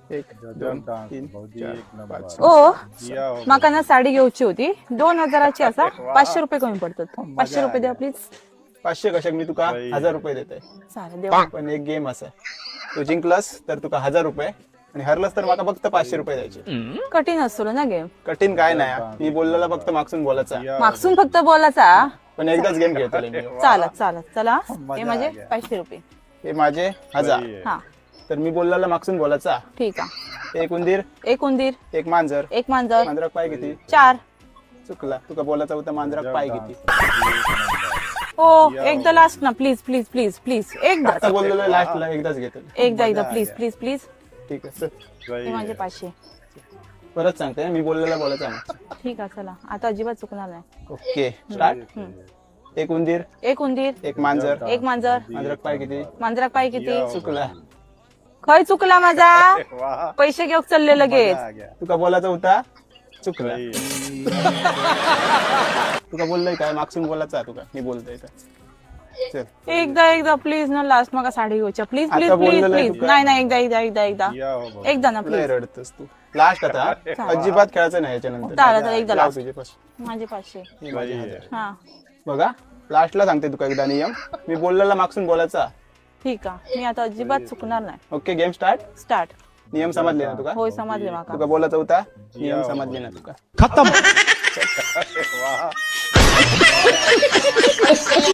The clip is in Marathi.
1 2 3 4 5 ओ माका ना साडी घेऊची होती 2000ची असा 500 रुपये कमी पडतात 500 रुपये द्या प्लीज 500 कशाक मी तुका 1000 रुपये देते चालेल देवा पण एक गेम असा तू जिंकलास तर तुका 1000 रुपये आणि हरलास तर माका फक्त 500 रुपये द्यायचे कठीण असतो ना गेम कठीण काय नाही मी बोललेला फक्त मागसून बोलायचा मागसून फक्त बोलायचा पण एकदाच गेम खेळतले मी चालत चला हे माझे 500 रुपये हे माझे 1000 हा तर मी बोललेला मागसून बोलायचा ठीक आहे एक उंदीर एक उंदीर एक मांजर एक मांजर मांजराक पाय किती 4 चुकला तुका बोलायचा होता मांजराक पाय किती ओ एकदा लास्ट ना प्लीज प्लीज प्लीज प्लीज एकदा आता बोललेलं लास्टला एकदाच घेतलं एकदा प्लीज प्लीज प्लीज ठीक आहे चल. हे माझे 500 परत सांगते मी बोललेला बोलायचा ना ठीक आहे चला आता अजिबात चुकणार नाही ओके स्टार्ट एक उंदीर एक उंदीर एक मांजर एक मांजर मांजराक पाय किती मांजराक पाय किती चुकला खय चुकला माझा पैसे घेऊन चालले लगेच तुका बोलायचा होता चुकला तुका बोललोय काय मागसून बोलायचा तुका मी बोलतोय चल एकदा प्लीज ना लास्ट मग साडी घेऊच्या प्लीज प्लीज आता प्लीज बोललेलं आहे प्लीज तुका. नाही एकदा ना लय प्लीज रडतस तू लास्ट आता अजिबात खेळायचं नाही याच्यानंतर चालेल एकदा लाव लास्ट तुझे पासून माझे 500 हे माझे 1000. हा बघा लास्टला सांगते तुका एकदा नियम मी बोललेला मागसून बोलायचा ठीक आहे मी आता अजिबात चुकणार नाही ओके गेम स्टार्ट स्टार्ट नियम समजले ना तुका होय समजले माका तुका बोलायचा होता नियम समजले ना तुका खत्म